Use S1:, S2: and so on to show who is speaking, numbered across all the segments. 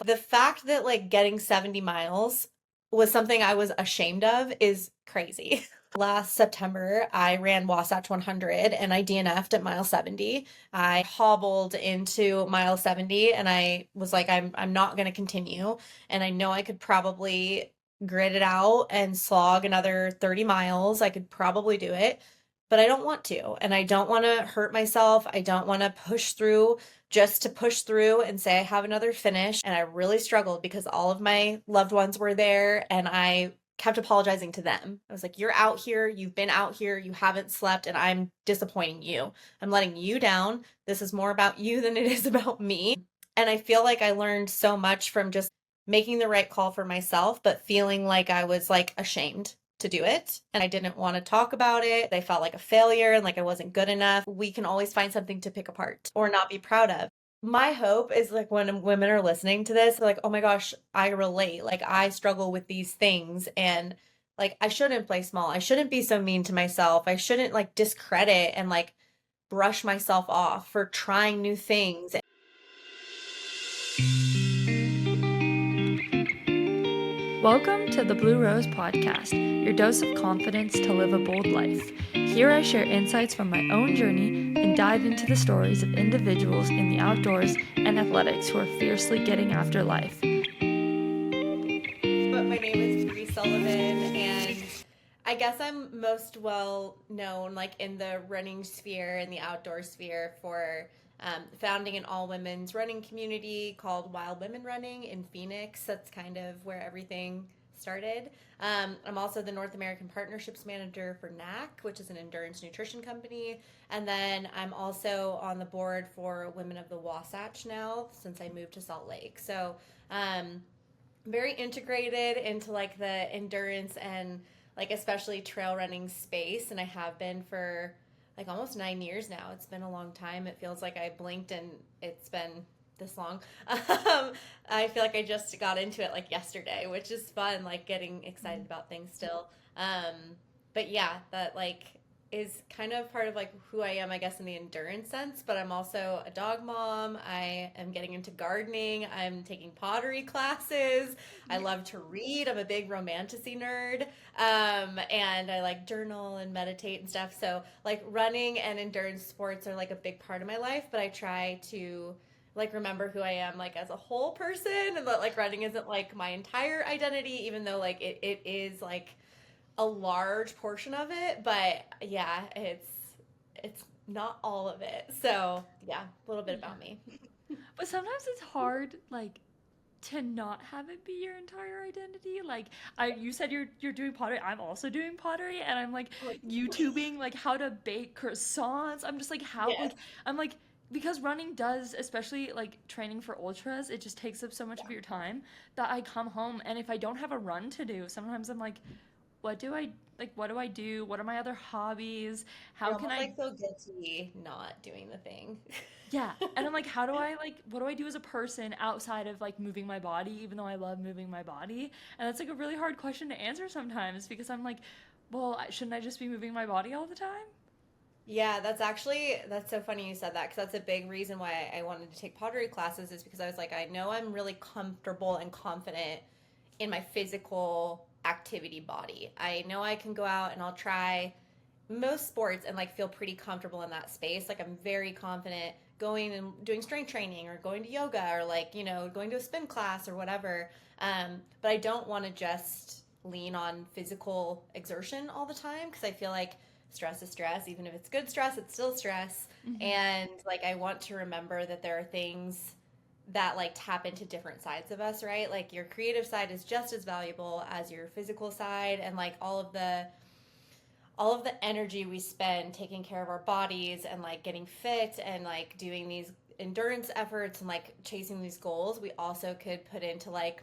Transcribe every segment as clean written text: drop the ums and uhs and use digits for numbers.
S1: The fact that like getting 70 miles was something I was ashamed of is crazy. Last September, I ran Wasatch 100 and I DNF'd at mile 70. I hobbled into mile 70 and I was like, I'm not going to continue. And I know I could probably grit it out and slog another 30 miles. I could probably do it, but I don't want to. And I don't want to hurt myself. I don't want to push through just to push through and say I have another finish. And I really struggled because all of my loved ones were there and I kept apologizing to them. I was like, you're out here, you've been out here, you haven't slept, and I'm disappointing you. I'm letting you down. This is more about you than it is about me. And I feel like I learned so much from just making the right call for myself, but feeling like I was like ashamed to do it. And I didn't want to talk about it. I felt like a failure and like I wasn't good enough. We can always find something to pick apart or not be proud of. My hope is like when women are listening to this, like, oh my gosh, I relate. Like, I struggle with these things. And like, I shouldn't play small. I shouldn't be so mean to myself. I shouldn't like discredit and like brush myself off for trying new things.
S2: Welcome to the Blue Rose Podcast, your dose of confidence to live a bold life. Here I share insights from my own journey and dive into the stories of individuals in the outdoors and athletics who are fiercely getting after life.
S1: But my name is Bri Sullivan, and I guess I'm most well known like in the running sphere and the outdoor sphere for founding an all women's running community called Wild Women Running in Phoenix. That's kind of where everything started. I'm also the North American Partnerships Manager for NAC, which is an endurance nutrition company. And then I'm also on the board for Women of the Wasatch now since I moved to Salt Lake. So, very integrated into like the endurance and like especially trail running space, and I have been for like almost 9 years now. It's been a long time. It feels like I blinked and it's been this long. I feel like I just got into it like yesterday, which is fun, like getting excited about things still. But yeah, that like is kind of part of like who I am, I guess, in the endurance sense. But I'm also a dog mom. I am getting into gardening. I'm taking pottery classes. I love to read. I'm a big romanticy nerd. And I like journal and meditate and stuff. So like running and endurance sports are like a big part of my life. But I try to like remember who I am like as a whole person, and that like running isn't like my entire identity, even though like it is like a large portion of it, but yeah, it's not all of it. So yeah, a little bit
S2: Yeah.
S1: about me.
S2: But sometimes it's hard, like, to not have it be your entire identity. Like, you said you're doing pottery. I'm also doing pottery, and I'm like
S1: Like,
S2: YouTubing like how to bake croissants. I'm just like how
S1: yes.
S2: like I'm like because running does, especially like training for ultras, it just takes up so much of your time that I come home and if I don't have a run to do, sometimes I'm like, what do I like? What do I do? What are my other hobbies?
S1: You
S2: How can
S1: almost
S2: I
S1: like feel guilty not doing the thing.
S2: yeah, and I'm like, how do I like, what do I do as a person outside of like moving my body, even though I love moving my body? And that's like a really hard question to answer sometimes because I'm like, well, shouldn't I just be moving my body all the time?
S1: Yeah, that's so funny you said that because that's a big reason why I wanted to take pottery classes is because I was like, I know I'm really comfortable and confident in my physical activity body. I know I can go out and I'll try most sports and like feel pretty comfortable in that space. Like I'm very confident going and doing strength training or going to yoga or like, going to a spin class or whatever. But I don't want to just lean on physical exertion all the time because I feel like stress is stress. Even if it's good stress, it's still stress.
S2: Hmm.
S1: And like I want to remember that there are things that like tap into different sides of us, right? Like your creative side is just as valuable as your physical side, and like all of the energy we spend taking care of our bodies and like getting fit and like doing these endurance efforts and like chasing these goals, we also could put into like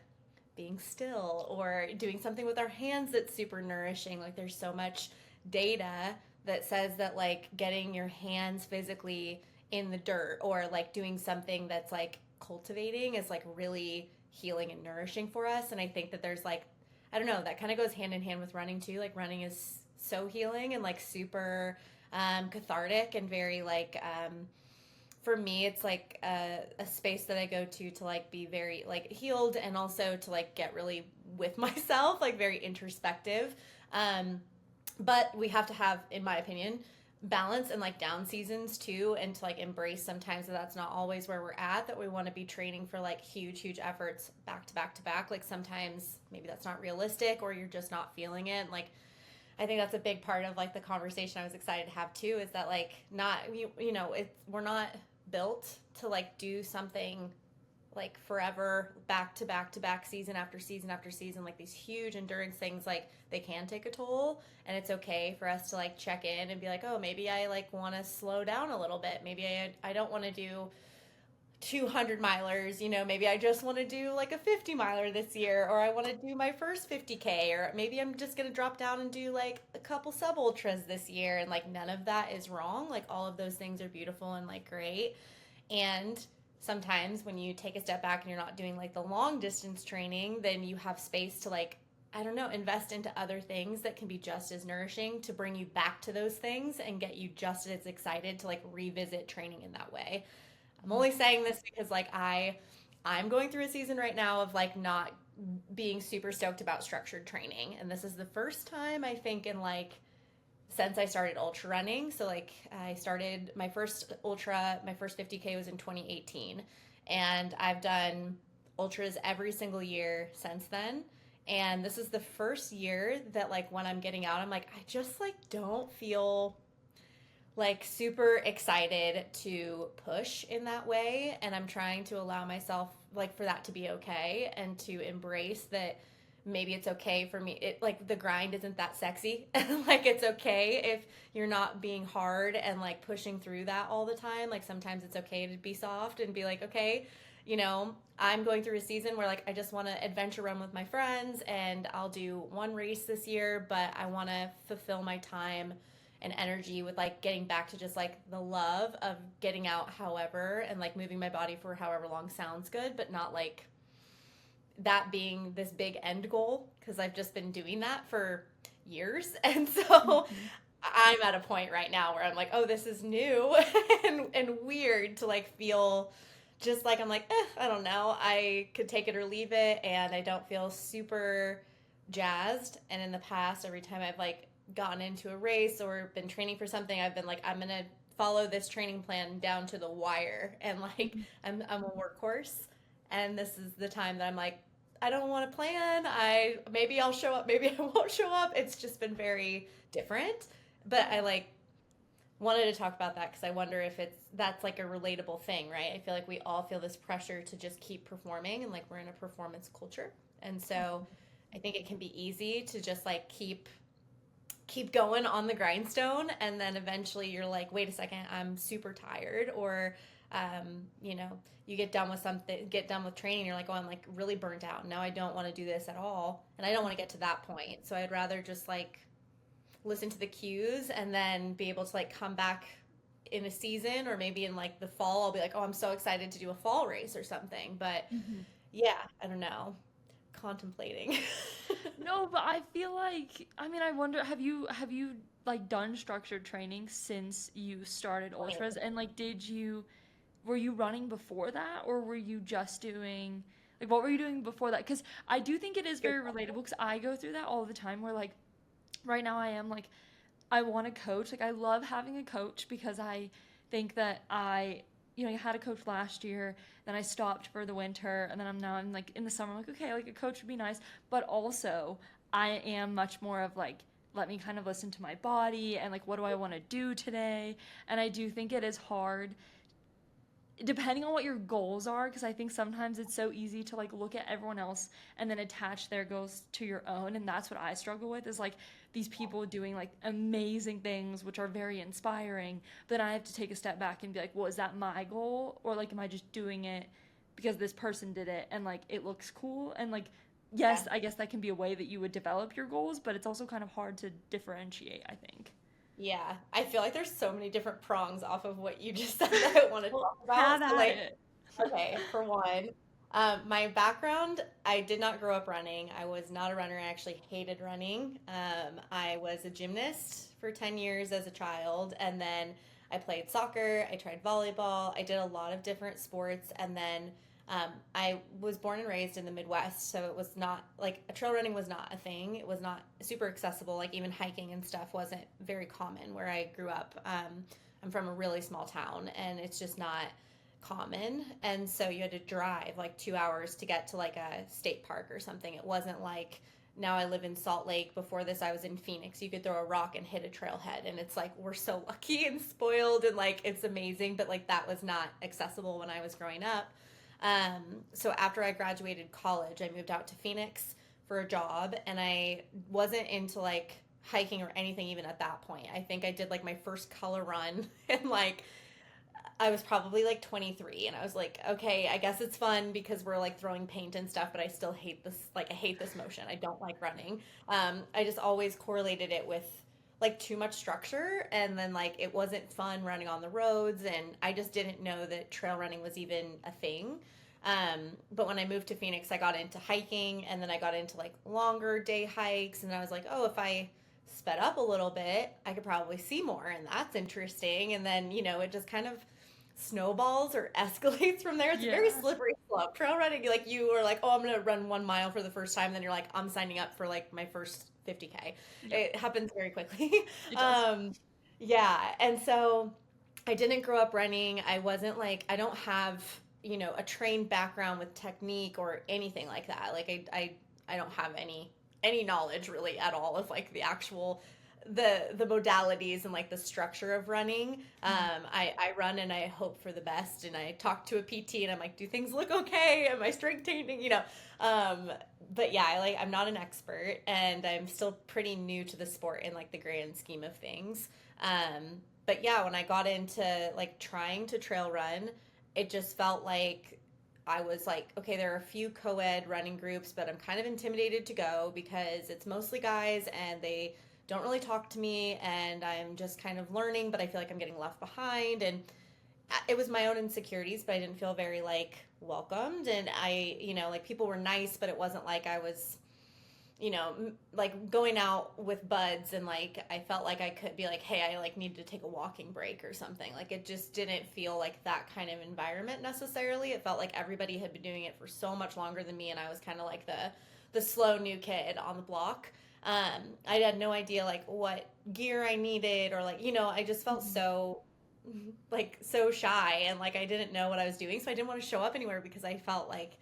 S1: being still or doing something with our hands that's super nourishing. Like there's so much data that says that like getting your hands physically in the dirt or like doing something that's like cultivating is like really healing and nourishing for us. And I think that there's like, I don't know, that kind of goes hand in hand with running too. Like running is so healing and like super cathartic and very like for me, it's like a space that I go to like be very like healed and also to like get really with myself, like very introspective. Um, but we have to have, in my opinion, balance and like down seasons too, and to like embrace sometimes that that's not always where we're at, that we want to be training for like huge efforts back to back to back. Like sometimes maybe that's not realistic or you're just not feeling it. And like I think that's a big part of like the conversation I was excited to have too, is that like not you know, it's we're not built to like do something like forever, back to back to back, season after season after season. Like these huge endurance things, like they can take a toll, and it's okay for us to like check in and be like, oh, maybe I like want to slow down a little bit. Maybe I don't want to do 200 milers, you know, maybe I just want to do like a 50 miler this year, or I want to do my first 50K, or maybe I'm just going to drop down and do like a couple sub ultras this year. And like none of that is wrong. Like all of those things are beautiful and like great. And sometimes when you take a step back and you're not doing like the long distance training, then you have space to like, I don't know, invest into other things that can be just as nourishing to bring you back to those things and get you just as excited to like revisit training in that way. I'm only saying this because like I'm going through a season right now of like not being super stoked about structured training, and this is the first time I think in like since I started ultra running. So like I started my first ultra, my first 50K was in 2018, and I've done ultras every single year since then. And this is the first year that like when I'm getting out, I'm like I just like don't feel like super excited to push in that way, and I'm trying to allow myself like for that to be okay and to embrace that maybe it's okay for me, it like the grind isn't that sexy and like it's okay if you're not being hard and like pushing through that all the time. Like sometimes it's okay to be soft and be like, okay, you know, I'm going through a season where like I just want to adventure run with my friends, and I'll do one race this year, but I want to fulfill my time and energy with like getting back to just like the love of getting out however and like moving my body for however long sounds good, but not like that being this big end goal, because I've just been doing that for years. And so
S2: Mhm.
S1: I'm at a point right now where I'm like, oh, this is new and weird to like feel just like I'm like, I don't know. I could take it or leave it, and I don't feel super jazzed. And in the past, every time I've like gotten into a race or been training for something, I've been like, I'm gonna follow this training plan down to the wire, and like I'm a workhorse. And this is the time that I'm like, I don't want to plan. I maybe I'll show up, maybe I won't show up. It's just been very different. But I like wanted to talk about that because I wonder if that's like a relatable thing, right? I feel like we all feel this pressure to just keep performing, and like we're in a performance culture. And so I think it can be easy to just like keep going on the grindstone, and then eventually you're like, wait a second, I'm super tired. Or you know, you get done with something, get done with training, you're like, oh, I'm like really burnt out now, I don't want to do this at all, and I don't want to get to that point. So I'd rather just like listen to the cues and then be able to like come back in a season, or maybe in like the fall I'll be like, oh, I'm so excited to do a fall race or something. But
S2: Mhm.
S1: yeah, I don't know, contemplating.
S2: No, but I feel like, I mean, I wonder, have you like done structured training since you started ultras? And like were you running before that, or were you just doing like what were you doing before that? Because I do think it is very relatable, because I go through that all the time, where like right now I am like I want a coach. Like I love having a coach, because I think that I had a coach last year, then I stopped for the winter, and then I'm like in the summer, I'm like, okay, like a coach would be nice. But also I am much more of like, let me kind of listen to my body and like what do I want to do today? And I do think it is hard depending on what your goals are, because I think sometimes it's so easy to like look at everyone else and then attach their goals to your own. And that's what I struggle with, is like these people doing like amazing things which are very inspiring, but then I have to take a step back and be like, well, is that my goal, or like am I just doing it because this person did it and like it looks cool? And like,
S1: Yeah.
S2: yes, I guess that can be a way that you would develop your goals, but it's also kind of hard to differentiate, I think.
S1: Yeah, I feel like there's so many different prongs off of what you just said that I want to
S2: Well,
S1: talk about.
S2: have
S1: So,
S2: at
S1: like,
S2: it.
S1: okay, for one, my background, I did not grow up running. I was not a runner. I actually hated running. I was a gymnast for 10 years as a child, and then I played soccer, I tried volleyball, I did a lot of different sports, and then I was born and raised in the Midwest, so it was not like trail running was not a thing. It was not super accessible. Like even hiking and stuff wasn't very common where I grew up. I'm from a really small town, and it's just not common. And so you had to drive like 2 hours to get to like a state park or something. It wasn't like now I live in Salt Lake. Before this, I was in Phoenix. You could throw a rock and hit a trailhead, and it's like we're so lucky and spoiled, and like it's amazing. But like that was not accessible when I was growing up. So after I graduated college, I moved out to Phoenix for a job, and I wasn't into like hiking or anything even at that point. I think I did like my first color run and like I was probably like 23, and I was like, okay, I guess it's fun because we're like throwing paint and stuff, but I still hate this. Like, I hate this motion. I don't like running. I just always correlated it with like too much structure, and then like it wasn't fun running on the roads, and I just didn't know that trail running was even a thing. But when I moved to Phoenix, I got into hiking, and then I got into like longer day hikes, and I was like, oh, if I sped up a little bit, I could probably see more, and that's interesting. And then, it just kind of snowballs or escalates from there. It's a very slippery slope. Trail running, like you are like, oh, I'm gonna run 1 mile for the first time, then you're like, I'm signing up for like my first 50K. It happens very quickly.
S2: It does.
S1: Yeah, and so I didn't grow up running. I wasn't like I don't have a trained background with technique or anything like that. Like I don't have any knowledge really at all of like the actual the modalities and like the structure of running. I run and I hope for the best, and I talk to a PT and I'm like, do things look okay? Am I strength training? But yeah, I'm not an expert, and I'm still pretty new to the sport in like the grand scheme of things. But yeah, when I got into like trying to trail run, it just felt like I was like, okay, there are a few co-ed running groups, but I'm kind of intimidated to go because it's mostly guys and they don't really talk to me, and I'm just kind of learning, but I feel like I'm getting left behind. And it was my own insecurities, but I didn't feel very like welcomed. And like people were nice, but it wasn't like I was, like going out with buds and like I felt like I could be like, hey, I like need to take a walking break or something. Like it just didn't feel like that kind of environment necessarily. It felt like everybody had been doing it for so much longer than me, and I was kind of like the slow new kid on the block. I had no idea like what gear I needed, or like I just felt so like so shy, and like I didn't know what I was doing, so I didn't want to show up anywhere because I felt like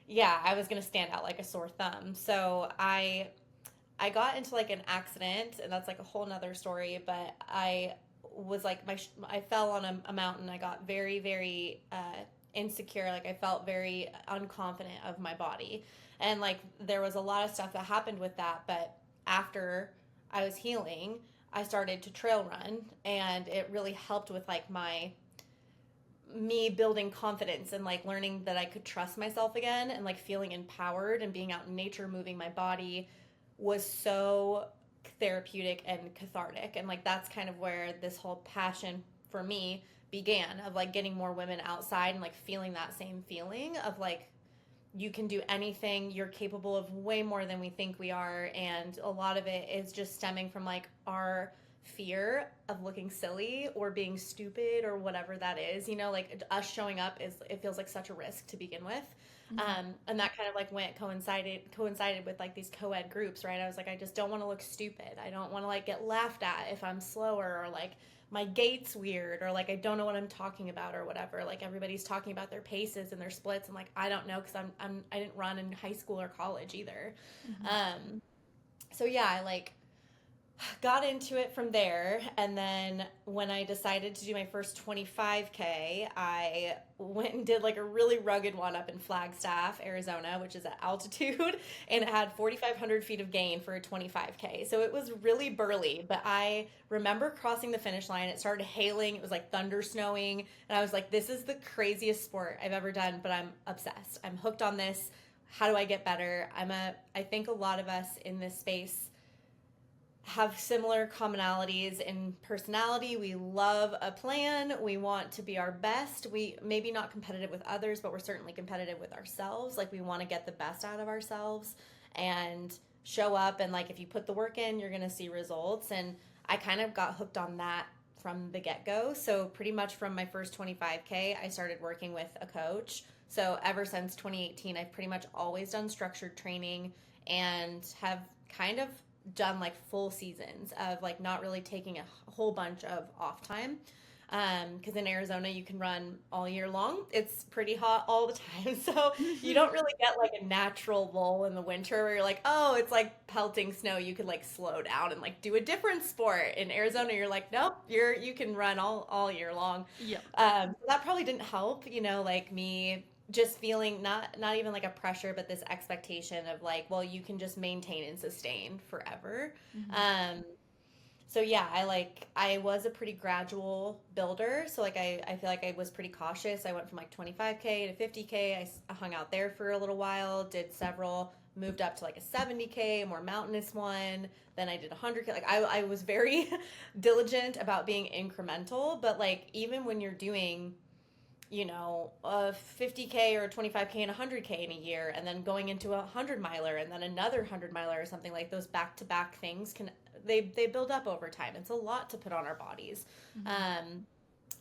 S1: I was gonna stand out like a sore thumb. So I got into like an accident, and that's like a whole nother story. But I was like I fell on a mountain. I got very very insecure. Like I felt very unconfident of my body, and like there was a lot of stuff that happened with that. But after I was healing, I started to trail run, and it really helped with like me building confidence and like learning that I could trust myself again, and like feeling empowered, and being out in nature moving my body was so therapeutic and cathartic. And like that's kind of where this whole passion for me began, of like getting more women outside and like feeling that same feeling of like you can do anything, you're capable of way more than we think we are. And a lot of it is just stemming from like our fear of looking silly or being stupid or whatever that is, like us showing up it feels like such a risk to begin with. And that kind of like coincided with like these co-ed groups, right? I was like, I just don't want to look stupid. I don't want to like get laughed at if I'm slower, or like my gait's weird, or like I don't know what I'm talking about or whatever. Like everybody's talking about their paces and their splits, and like I don't know because I didn't run in high school or college either. So yeah, I like got into it from there. And then when I decided to do my first 25K, I went and did like a really rugged one up in Flagstaff, Arizona, which is at altitude, and it had 4,500 feet of gain for a 25K. So it was really burly, but I remember crossing the finish line. It started hailing. It was like thunder snowing. And I was like, this is the craziest sport I've ever done, but I'm obsessed. I'm hooked on this. How do I get better? I think a lot of us in this space have similar commonalities in personality. We love a plan. We want to be our best. We maybe not competitive with others, but we're certainly competitive with ourselves. Like we want to get the best out of ourselves and show up. And like if you put the work in, you're going to see results. And I kind of got hooked on that from the get-go. So pretty much from my first 25K, I started working with a coach. So ever since 2018, I've pretty much always done structured training and have kind of done like full seasons of like not really taking a whole bunch of off time. Because in Arizona you can run all year long. It's pretty hot all the time, so you don't really get like a natural lull in the winter where you're like, oh, it's like pelting snow. You could like slow down and like do a different sport. In Arizona, you're like, nope, you can run all year long.
S2: Yeah.
S1: So that probably didn't help, like me just feeling not even like a pressure, but this expectation of like, well, you can just maintain and sustain forever.
S2: Mm-hmm.
S1: So yeah, I was a pretty gradual builder. So like I feel like I was pretty cautious. I went from like 25K to 50K. I hung out there for a little while, did several, moved up to like a 70K, a more mountainous one. Then I did 100K. Like I was very diligent about being incremental, but like even when you're doing a 50K or a 25K and a 100K in a year, and then going into a 100 miler and then another 100 miler or something, like those back to back things they build up over time. It's a lot to put on our bodies.
S2: Mm-hmm.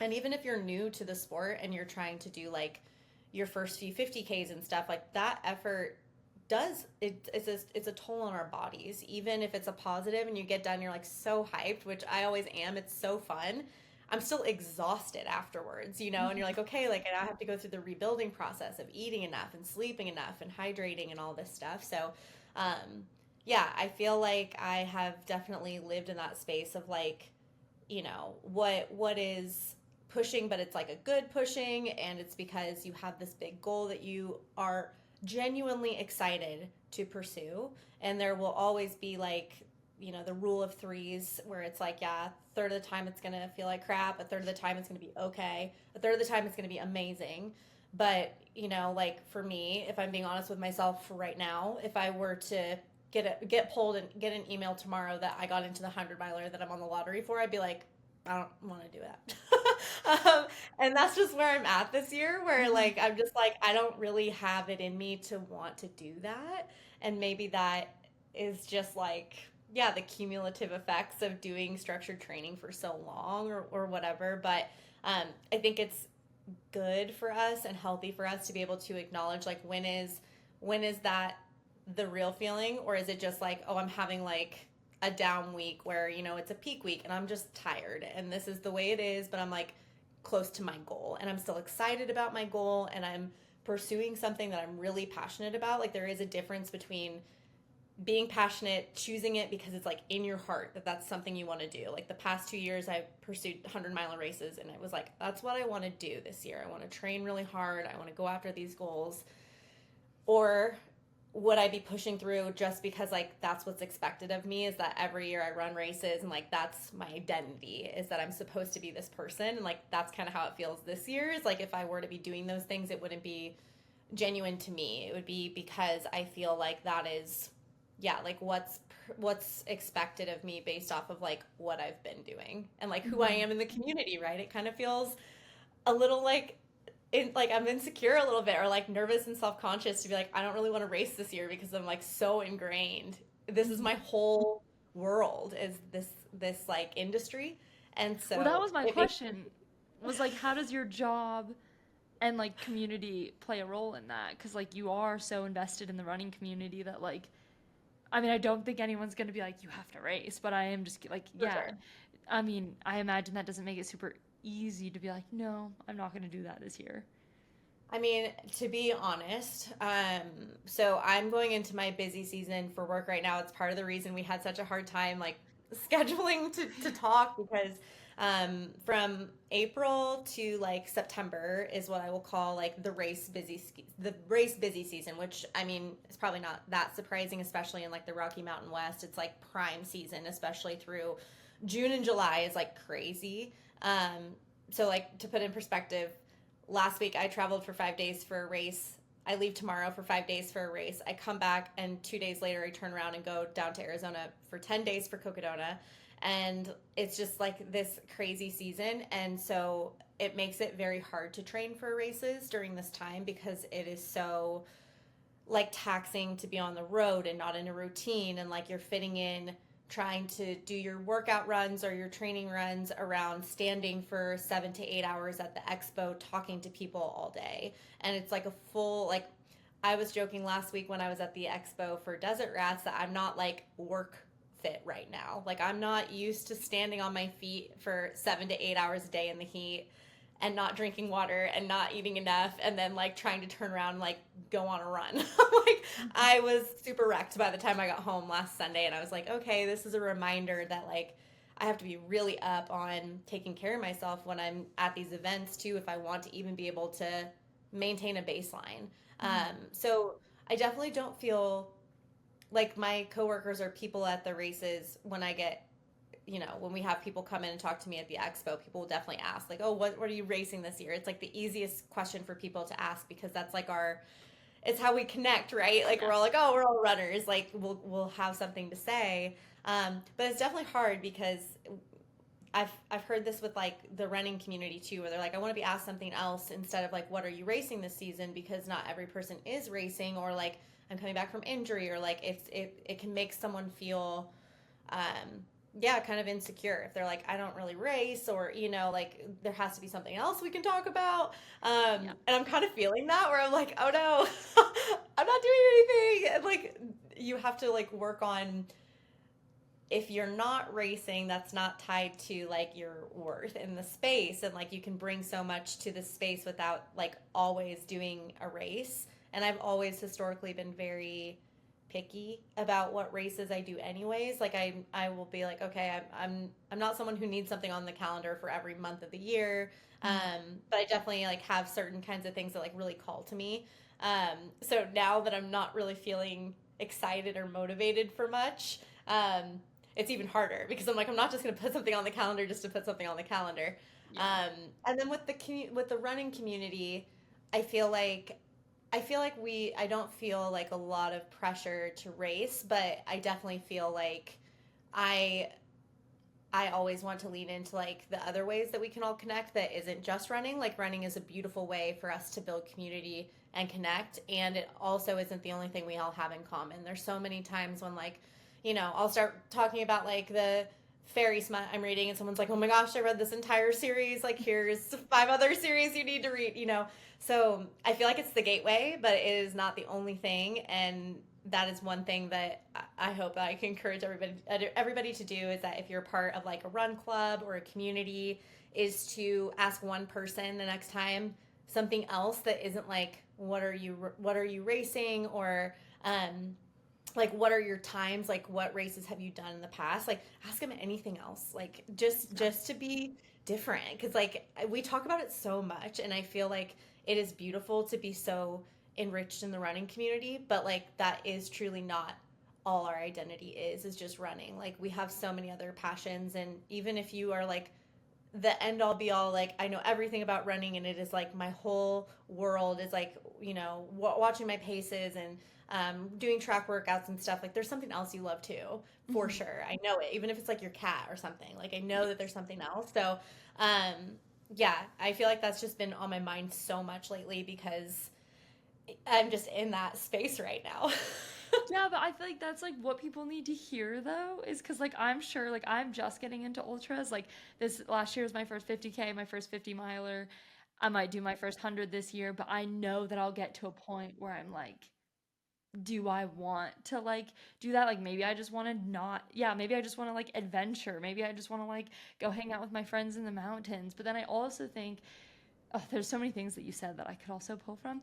S1: And even if you're new to the sport and you're trying to do like your first few 50Ks and stuff, like that effort it's a toll on our bodies. Even if it's a positive and you get done, you're like so hyped, which I always am. It's so fun. I'm still exhausted afterwards, and you're like, okay, like I have to go through the rebuilding process of eating enough and sleeping enough and hydrating and all this stuff. So, yeah, I feel like I have definitely lived in that space of like, what is pushing, but it's like a good pushing, and it's because you have this big goal that you are genuinely excited to pursue, and there will always be like the rule of threes where it's like, yeah, a third of the time it's gonna feel like crap, a third of the time it's gonna be okay, a third of the time it's gonna be amazing. But like for me, if I'm being honest with myself right now, if I were to get pulled and get an email tomorrow that I got into the 100 miler that I'm on the lottery for, I'd be like, I don't want to do that. And that's just where I'm at this year, where like I'm just like I don't really have it in me to want to do that, and maybe that is just like, yeah, the cumulative effects of doing structured training for so long, or whatever. But I think it's good for us and healthy for us to be able to acknowledge like when is that the real feeling, or is it just like, oh, I'm having like a down week where it's a peak week and I'm just tired and this is the way it is, but I'm like close to my goal and I'm still excited about my goal and I'm pursuing something that I'm really passionate about. Like there is a difference between being passionate, choosing it because it's like in your heart that's something you want to do. Like the past 2 years I've pursued 100 mile races and it was like, that's what I want to do this year. I want to train really hard. I want to go after these goals. Or would I be pushing through just because like that's what's expected of me, is that every year I run races and like that's my identity, is that I'm supposed to be this person, and like that's kind of how it feels this year. Is like if I were to be doing those things, it wouldn't be genuine to me. It would be because I feel like that is, yeah, like what's expected of me based off of like what I've been doing and like who I am in the community, right? It kind of feels a little like like I'm insecure a little bit, or like nervous and self-conscious to be like, I don't really want to race this year because I'm like so ingrained. This is my whole world, is this like industry. And
S2: Well, that
S1: so
S2: was my
S1: it makes
S2: question. Was like, how does your job and like community play a role in that? Because like you are so invested in the running community that like, I mean, I don't think anyone's gonna be like, you have to race, but I am just like,
S1: for
S2: yeah.
S1: sure.
S2: I mean, I imagine that doesn't make it super easy to be like, no, I'm not gonna do that this year.
S1: I mean, to be honest, so I'm going into my busy season for work right now. It's part of the reason we had such a hard time like scheduling to talk, because from April to like September is what I will call like the race busy season, which I mean is probably not that surprising, especially in like the Rocky Mountain West. It's like prime season, especially through June and July is like crazy. So like to put in perspective, last week I traveled for 5 days for a race. I leave tomorrow for 5 days for a race. I come back and 2 days later I turn around and go down to Arizona for 10 days for Cocodona. And it's just like this crazy season. And so it makes it very hard to train for races during this time, because it is so like taxing to be on the road and not in a routine, and like you're fitting in trying to do your workout runs or your training runs around standing for 7 to 8 hours at the expo talking to people all day. And it's like a full, like, I was joking last week when I was at the expo for Desert Rats that I'm not like work fit right now. Like, I'm not used to standing on my feet for 7 to 8 hours a day in the heat and not drinking water and not eating enough and then like trying to turn around and like go on a run. Like, I was super wrecked by the time I got home last Sunday, and I was like, okay, this is a reminder that like I have to be really up on taking care of myself when I'm at these events too, if I want to even be able to maintain a baseline. So I definitely don't feel like my coworkers or people at the races when I get, when we have people come in and talk to me at the expo, people will definitely ask like, oh, what are you racing this year? It's like the easiest question for people to ask because that's like it's how we connect, right? Like, we're all like, oh, we're all runners. Like, we'll have something to say. But it's definitely hard because I've heard this with like the running community too, where they're like, I want to be asked something else instead of like, what are you racing this season? Because not every person is racing, or like, I'm coming back from injury, or like it can make someone feel kind of insecure if they're like, I don't really race, or like there has to be something else we can talk about. And I'm kind of feeling that where I'm like, oh no, I'm not doing anything. And like, you have to like work on, if you're not racing, that's not tied to like your worth in the space, and like you can bring so much to the space without like always doing a race. And I've always historically been very picky about what races I do anyways. Like, I will be like, okay, I'm not someone who needs something on the calendar for every month of the year. But I definitely like have certain kinds of things that like really call to me. So now that I'm not really feeling excited or motivated for much, it's even harder because I'm like, I'm not just going to put something on the calendar just to put something on the calendar. And then with the running community, I feel like I don't feel like a lot of pressure to race, but I definitely feel like I I always want to lean into like the other ways that we can all connect that isn't just running. Like, running is a beautiful way for us to build community and connect, and it also isn't the only thing we all have in common. There's so many times when, like, I'll start talking about like the fairy smut I'm reading, and someone's like, oh my gosh, I read this entire series, like here's 5 other series you need to read. So I feel like it's the gateway, but it is not the only thing. And that is one thing that I hope that I can encourage everybody to do, is that if you're part of like a run club or a community, is to ask one person the next time something else that isn't like, what are you racing, or like, what are your times, like what races have you done in the past, like ask them anything else, like just to be different, because like we talk about it so much, and I feel like it is beautiful to be so enriched in the running community, but like that is truly not all our identity is just running. Like, we have so many other passions, and even if you are like the end all be all, like I know everything about running and it is like my whole world is like, watching my paces and doing track workouts and stuff, like there's something else you love too, for sure. I know it, even if it's like your cat or something, like I know that there's something else. So yeah, I feel like that's just been on my mind so much lately, because I'm just in that space right now.
S2: Yeah, but I feel like that's like what people need to hear though, is because like I'm sure like I'm just getting into ultras. Like this last year was my first 50K, my first 50 miler. I might do my first 100 this year, but I know that I'll get to a point where I'm like, do I want to like do that? Like maybe I just want to not, yeah, maybe I just want to like adventure. Maybe I just want to like go hang out with my friends in the mountains. But then I also think, oh, there's so many things that you said that I could also pull from.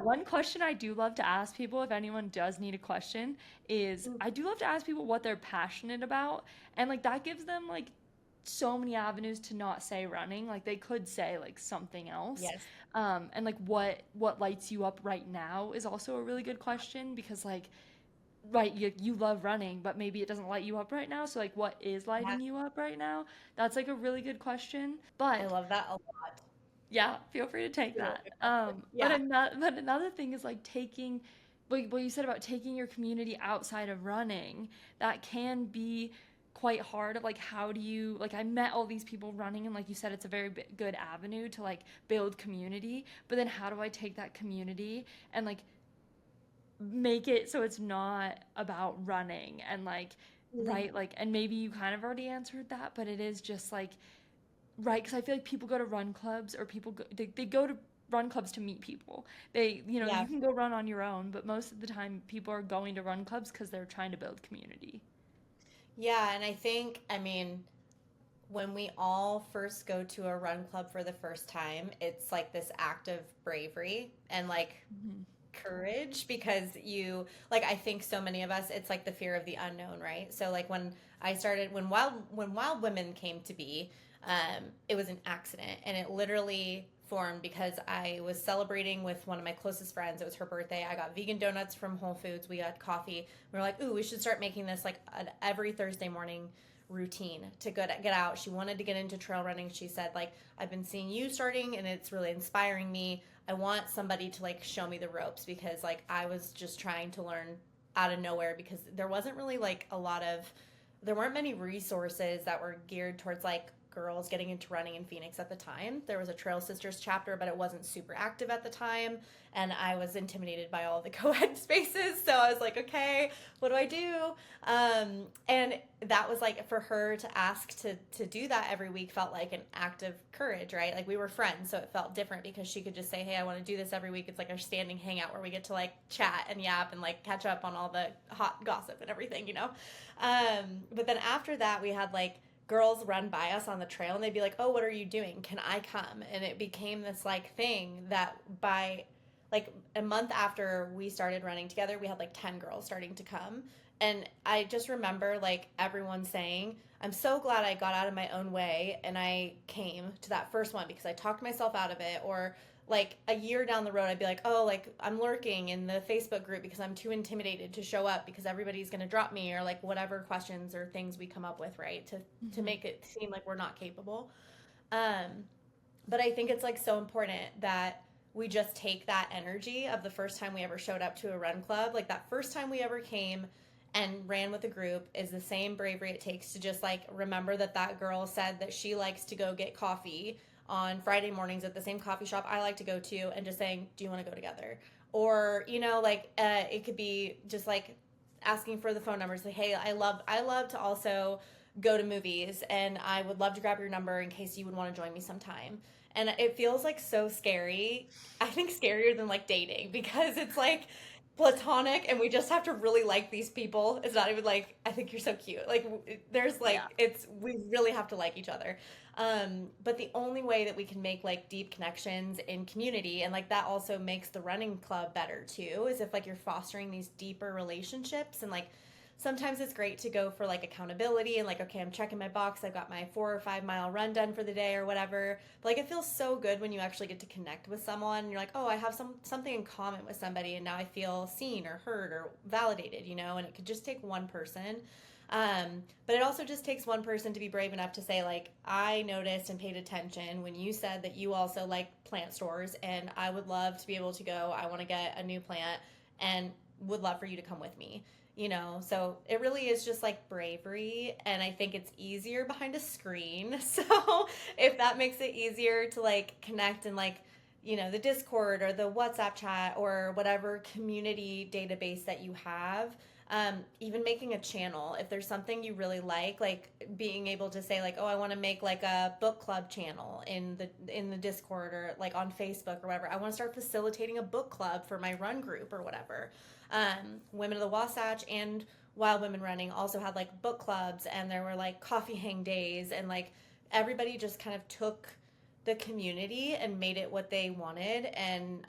S2: One question I do love to ask people, if anyone does need a question, is I do love to ask people what they're passionate about. And like that gives them like so many avenues to not say running. Like they could say like something else.
S1: Yes.
S2: And like what lights you up right now is also a really good question, because like right, you love running, but maybe it doesn't light you up right now. So like what is
S1: Yeah,
S2: lighting you up right now? That's like a really good question.
S1: I
S2: But
S1: love that a lot.
S2: yeah, feel free to take
S1: Really
S2: that.
S1: good question.
S2: But
S1: Yeah.
S2: another thing is like taking what you said about taking your community outside of running. That can be quite hard. Of like, how do you, like, I met all these people running, and like you said, it's a very good avenue to like build community. But then how do I take that community and like make it so it's not about running, and like right? Like, and maybe you kind of already answered that, but it is just like, right? Because I feel like people go to run clubs, or people go, they go to run clubs to meet people. You
S1: Yeah.
S2: can go run on your own, but most of the time people are going to run clubs because they're trying to build community.
S1: Yeah, and I think, I mean, when we all first go to a run club for the first time, it's like this act of bravery and like
S2: Hmm.
S1: courage because like I think so many of us it's like the fear of the unknown, right? So like when I started when Wild Women came to be, it was an accident and it literally formed because I was celebrating with one of my closest friends. It was her birthday. I got vegan donuts from Whole Foods. We got coffee. We were like, ooh, we should start making this like an every Thursday morning routine to get out. She wanted to get into trail running. She said like, I've been seeing you starting and it's really inspiring me. I want somebody to like show me the ropes because like I was just trying to learn out of nowhere because there wasn't really like there weren't many resources that were geared towards like girls getting into running in Phoenix at the time. There was a Trail Sisters chapter, but it wasn't super active at the time. And I was intimidated by all the co-ed spaces. So I was like, okay, what do I do? And that was like for her to ask to do that every week felt like an act of courage, right? Like we were friends, so it felt different because she could just say, hey, I want to do this every week. It's like our standing hangout where we get to like chat and yap and like catch up on all the hot gossip and everything, you know? But then after that, we had like girls run by us on the trail and they'd be like, oh, what are you doing? Can I come? And it became this like thing that by like a month after we started running together, we had like 10 girls starting to come. And I just remember like everyone saying, I'm so glad I got out of my own way and I came to that first one because I talked myself out of it. Or like a year down the road, I'd be like, oh, like I'm lurking in the Facebook group because I'm too intimidated to show up because everybody's going to drop me, or like whatever questions or things we come up with, right? To
S2: Hmm.
S1: make it seem like we're not capable. Um, but I think it's like so important that we just take that energy of the first time we ever showed up to a run club, like that first time we ever came and ran with a group is the same bravery it takes to just like remember that that girl said that she likes to go get coffee on Friday mornings at the same coffee shop I like to go to, and just saying, do you want to go together? Or, like it could be just like asking for the phone numbers, like, hey, I love to also go to movies and I would love to grab your number in case you would want to join me sometime. And it feels like so scary. I think scarier than like dating because it's like platonic and we just have to really like these people. It's not even like I think you're so cute. Like there's
S2: Yeah.
S1: like it's we really have to like each other. But the only way that we can make like deep connections in community, and like that also makes the running club better too, is if like you're fostering these deeper relationships. And like sometimes it's great to go for like accountability and like, okay, I'm checking my box, I've got my 4 or 5 mile run done for the day or whatever. But like it feels so good when you actually get to connect with someone and you're like, oh, I have something in common with somebody and now I feel seen or heard or validated, and it could just take one person. But it also just takes one person to be brave enough to say, like, I noticed and paid attention when you said that you also like plant stores, and I would love to be able to go. I want to get a new plant and would love for you to come with me. So it really is just like bravery, and I think it's easier behind a screen. So if that makes it easier to like connect and like, the Discord or the WhatsApp chat or whatever community database that you have, even making a channel, if there's something you really like being able to say like, oh, I want to make like a book club channel in the Discord or like on Facebook or whatever. I want to start facilitating a book club for my run group or whatever. Women of the Wasatch and Wild Women Running also had like book clubs, and there were like coffee hang days, and like everybody just kind of took the community and made it what they wanted. And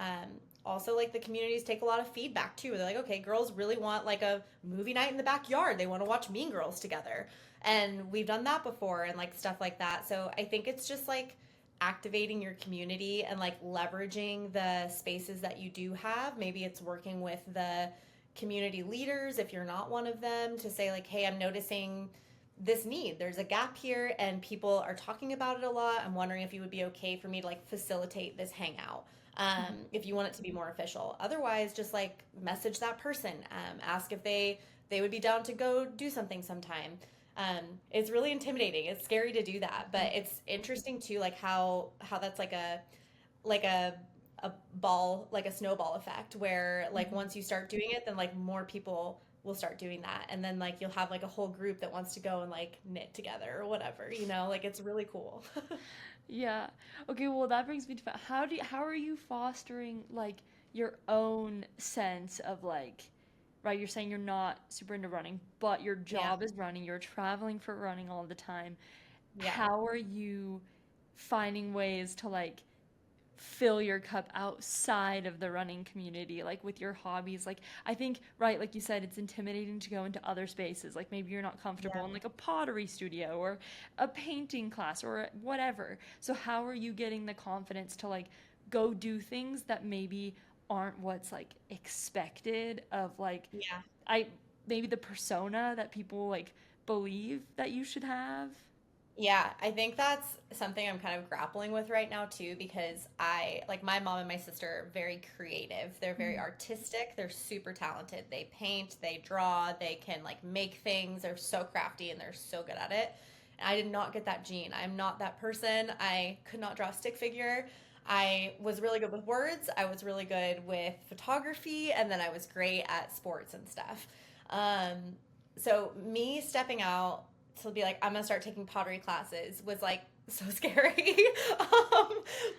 S1: also like the communities take a lot of feedback too. They're like, okay, girls really want like a movie night in the backyard, they want to watch Mean Girls together, and we've done that before and like stuff like that. So I think it's just like activating your community and like leveraging the spaces that you do have. Maybe it's working with the community leaders if you're not one of them, to say like, hey, I'm noticing this need, there's a gap here and people are talking about it a lot. I'm wondering if you would be okay for me to like facilitate this hangout, if you want it to be more official. Otherwise, just like message that person, ask if they would be down to go do something sometime. It's really intimidating, it's scary to do that, but it's interesting too, like how that's like a ball, like a snowball effect, where like
S2: Mhm.
S1: once you start doing it, then like more people we'll start doing that. And then like you'll have like a whole group that wants to go and like knit together or whatever, like it's really cool.
S2: Yeah. Okay, well that brings me to how are you fostering like your own sense of like, right, you're saying you're not super into running, but your
S1: Yeah.
S2: job is running, you're traveling for running all the time.
S1: Yeah.
S2: How are you finding ways to like fill your cup outside of the running community, like with your hobbies? Like, I think, right, like you said, it's intimidating to go into other spaces. Like, maybe you're not comfortable
S1: Yeah.
S2: in like a pottery studio or a painting class or whatever. So, how are you getting the confidence to like go do things that maybe aren't what's like expected of like,
S1: Yeah.
S2: I maybe the persona that people like believe that you should have?
S1: Yeah, I think that's something I'm kind of grappling with right now too, because like my mom and my sister are very creative. They're very
S2: Mm.
S1: artistic. They're super talented. They paint, they draw, they can like make things. They're so crafty and they're so good at it. And I did not get that gene. I'm not that person. I could not draw a stick figure. I was really good with words. I was really good with photography, and then I was great at sports and stuff. Um, so me stepping out to be like, I'm gonna start taking pottery classes was like so scary.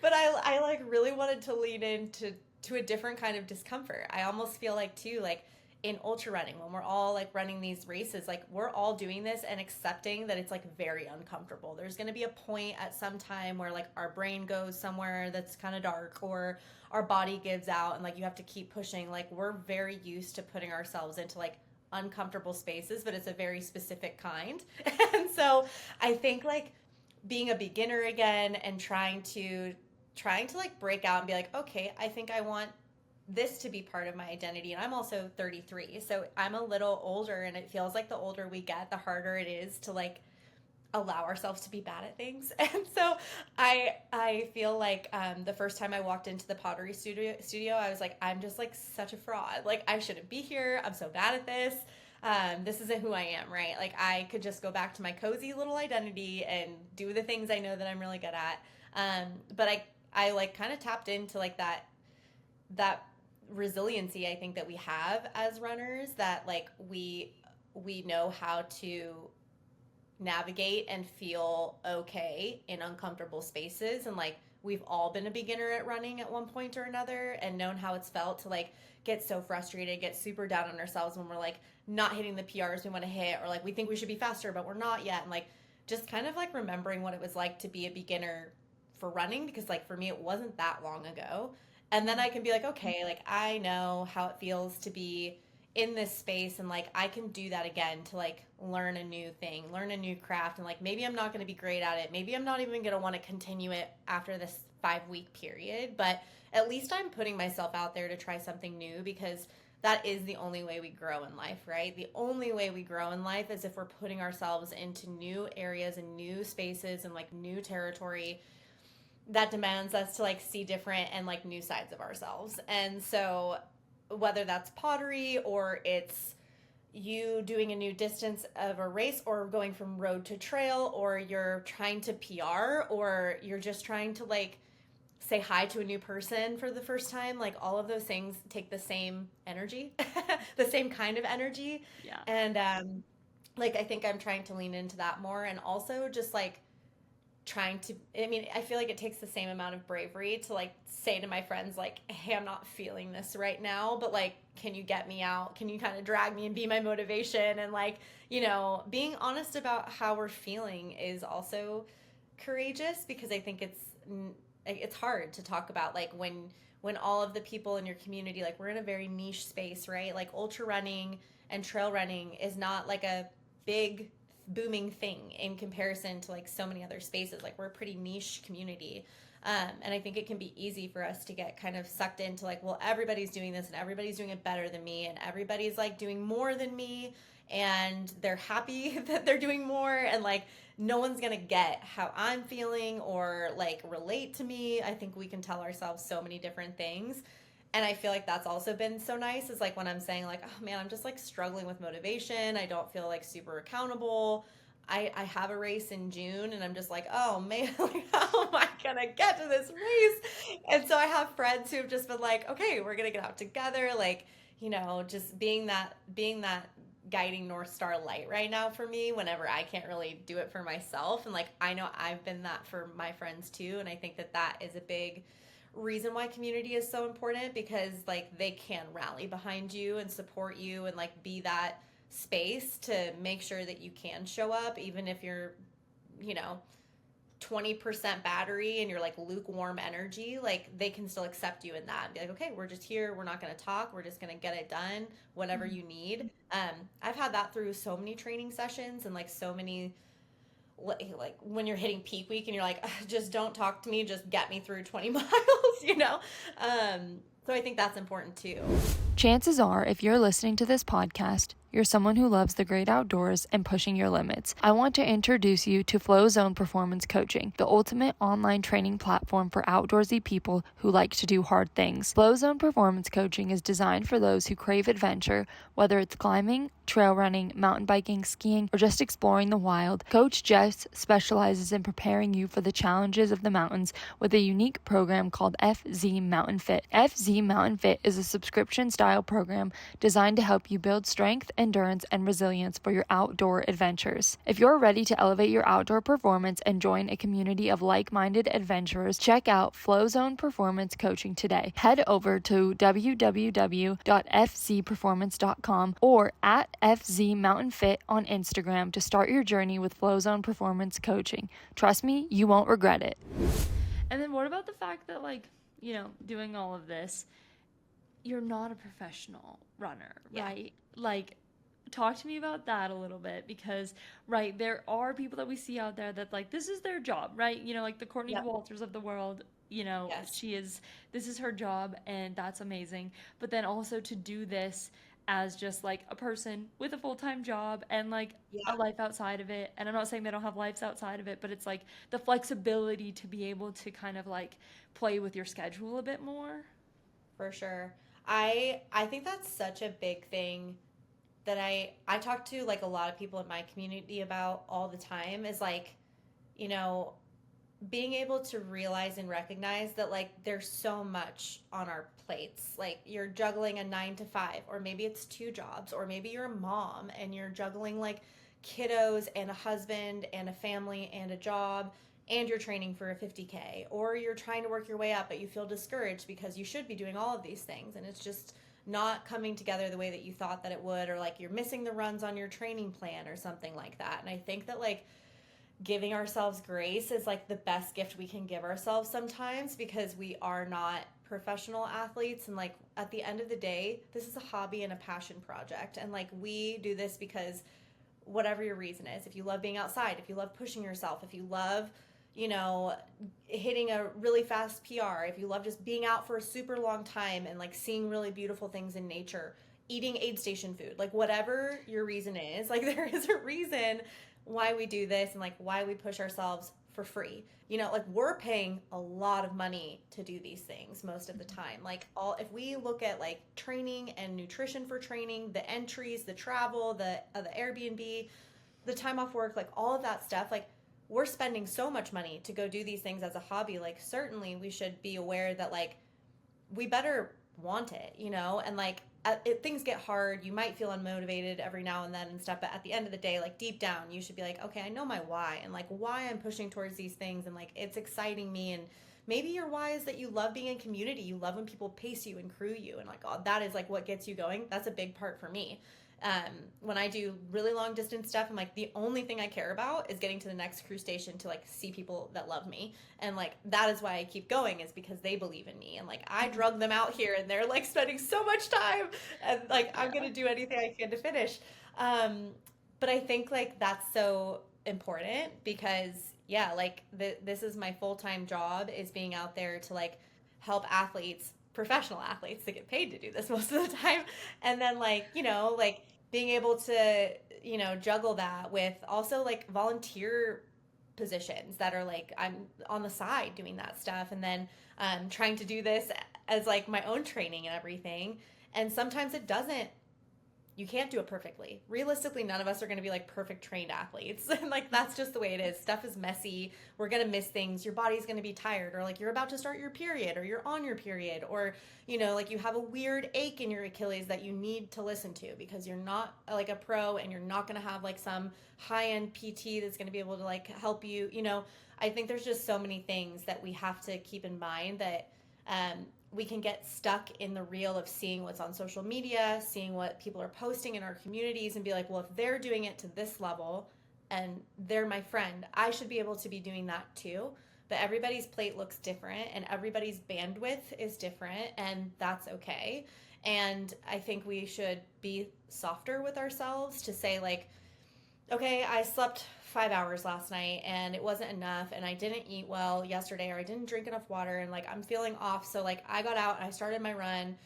S1: But I like really wanted to lean into to a different kind of discomfort. I almost feel like too, like in ultra running, when we're all like running these races, like we're all doing this and accepting that it's like very uncomfortable. There's gonna be a point at some time where like our brain goes somewhere that's kind of dark, or our body gives out and like you have to keep pushing. Like we're very used to putting ourselves into like uncomfortable spaces, but it's a very specific kind. And so I think like being a beginner again and trying to like break out and be like, okay, I think I want this to be part of my identity. And I'm also 33, so I'm a little older, and it feels like the older we get, the harder it is to like allow ourselves to be bad at things. And so I feel like the first time I walked into the pottery studio, I was like, I'm just like such a fraud. Like I shouldn't be here. I'm so bad at this. This isn't who I am, right? Like I could just go back to my cozy little identity and do the things I know that I'm really good at. But I like kind of tapped into like that resiliency I think that we have as runners, that like we know how to navigate and feel okay in uncomfortable spaces. And like we've all been a beginner at running at one point or another and known how it's felt to like get so frustrated, get super down on ourselves when we're like not hitting the PRs we want to hit, or like we think we should be faster but we're not yet. And like just kind of like remembering what it was like to be a beginner for running, because like for me it wasn't that long ago. And then I can be like, okay, like I know how it feels to be in this space, and like I can do that again to like learn a new thing, learn a new craft. And like maybe I'm not going to be great at it, maybe I'm not even going to want to continue it after this 5 week period, but at least I'm putting myself out there to try something new, because that is the only way we grow in life, right? The only way we grow in life is if we're putting ourselves into new areas and new spaces and like new territory that demands us to like see different and like new sides of ourselves. And so whether that's pottery, or it's you doing a new distance of a race, or going from road to trail, or you're trying to PR, or you're just trying to like say hi to a new person for the first time, like all of those things take the same energy, the same kind of energy.
S2: Yeah.
S1: And like I think I'm trying to lean into that more, and also just like trying to, I mean, I feel like it takes the same amount of bravery to like say to my friends like, hey, I'm not feeling this right now, but like can you get me out, can you kind of drag me and be my motivation? And like, being honest about how we're feeling is also courageous, because I think it's hard to talk about like when all of the people in your community, like we're in a very niche space, right? Like ultra running and trail running is not like a big booming thing in comparison to like so many other spaces. Like we're a pretty niche community. And I think it can be easy for us to get kind of sucked into like, well, everybody's doing this and everybody's doing it better than me, and everybody's like doing more than me, and they're happy that they're doing more, and like no one's gonna get how I'm feeling or like relate to me. I think we can tell ourselves so many different things. And I feel like that's also been so nice, is like when I'm saying like, oh man, I'm just like struggling with motivation, I don't feel like super accountable, I have a race in June and I'm just like, oh man, like, how am I gonna get to this race? And so I have friends who've just been like, okay, we're gonna get out together, like just being that guiding North Star light right now for me whenever I can't really do it for myself. And like, I know I've been that for my friends too. And I think that that is a big reason why community is so important, because like they can rally behind you and support you and like be that space to make sure that you can show up, even if you're, you know, 20% battery and you're like lukewarm energy. Like they can still accept you in that and be like, okay, we're just here, we're not going to talk, we're just going to get it done, whatever you need. I've had that through so many training sessions and like so many, like when you're hitting peak week and you're like, just don't talk to me, just get me through 20 miles, you know. So I think that's important too.
S2: Chances are, if you're listening to this podcast, you're someone who loves the great outdoors and pushing your limits. I want to introduce you to Flow Zone Performance Coaching, the ultimate online training platform for outdoorsy people who like to do hard things. Flow Zone Performance Coaching is designed for those who crave adventure, whether it's climbing, trail running, mountain biking, skiing, or just exploring the wild. Coach Jess specializes in preparing you for the challenges of the mountains with a unique program called FZ Mountain Fit. FZ Mountain Fit is a subscription-style program designed to help you build strength, endurance, and resilience for your outdoor adventures. If you're ready to elevate your outdoor performance and join a community of like-minded adventurers, check out Flow Zone Performance Coaching today. Head over to www.fzperformance.com or at FZ Mountain Fit on Instagram to start your journey with Flow Zone Performance Coaching. Trust me, you won't regret it. And then what about the fact that, like, you know, doing all of this, you're not a professional runner, right? Like, talk to me about that a little bit, because, right, there are people that we see out there that, like, this is their job, right? You know, like the Courtney Walters of the world, you know, this is her job, and that's amazing. But then also to do this as just like a person with a full-time job and like a life outside of it. And I'm not saying they don't have lives outside of it, but it's like the flexibility to be able to kind of like play with your schedule a bit more.
S1: For sure. I think that's such a big thing that I talk to like a lot of people in my community about all the time, is like, you know, being able to realize and recognize that like there's so much on our plates. Like you're juggling a 9 to 5, or maybe it's 2 jobs, or maybe you're a mom and you're juggling like kiddos and a husband and a family and a job, and you're training for a 50K, or you're trying to work your way up but you feel discouraged because you should be doing all of these things and it's just not coming together the way that you thought that it would, or like you're missing the runs on your training plan or something like that. And I think that like giving ourselves grace is like the best gift we can give ourselves sometimes, because we are not professional athletes, and like at the end of the day, this is a hobby and a passion project, and like we do this because whatever your reason is, if you love being outside, if you love pushing yourself, if you love, you know, hitting a really fast PR, if you love just being out for a super long time and like seeing really beautiful things in nature, eating aid station food, like whatever your reason is, like there is a reason why we do this and like why we push ourselves for free. You know, like we're paying a lot of money to do these things most of the time. Like if we look at like training and nutrition for training, the entries, the travel, the Airbnb, the time off work, like all of that stuff, like we're spending so much money to go do these things as a hobby. Like certainly we should be aware that like we better want it, you know, and like things get hard, you might feel unmotivated every now and then and stuff, but at the end of the day, like deep down you should be like, okay, I know my why and like why I'm pushing towards these things, and like it's exciting me. And maybe your why is that you love being in community, you love when people pace you and crew you, and like oh, that is like what gets you going. That's a big part for me. When I do really long distance stuff, I'm like, the only thing I care about is getting to the next crew station to like see people that love me. And like, that is why I keep going, is because they believe in me. And like, I drug them out here and they're like spending so much time, and like, I'm going to do anything I can to finish. But I think like that's so important because yeah, like this is my full-time job, is being out there to like help athletes, professional athletes that get paid to do this most of the time. And then like, you know, like being able to, you know, juggle that with also like volunteer positions that are like, I'm on the side doing that stuff. And then trying to do this as like my own training and everything. And sometimes it doesn't you can't do it perfectly. Realistically, none of us are going to be like perfect trained athletes. And like that's just the way it is. Stuff is messy. We're going to miss things. Your body's going to be tired, or like you're about to start your period, or you're on your period, or like you have a weird ache in your Achilles that you need to listen to because you're not like a pro and you're not going to have like some high-end PT that's going to be able to like help you. I think there's just so many things that we have to keep in mind that we can get stuck in the reel of seeing what's on social media, seeing what people are posting in our communities, and be like, well, if they're doing it to this level and they're my friend, I should be able to be doing that too. But everybody's plate looks different and everybody's bandwidth is different, and that's okay. And I think we should be softer with ourselves to say, like, okay, I slept 5 hours last night and it wasn't enough, and I didn't eat well yesterday, or I didn't drink enough water, and like I'm feeling off. So like I got out and I started my run.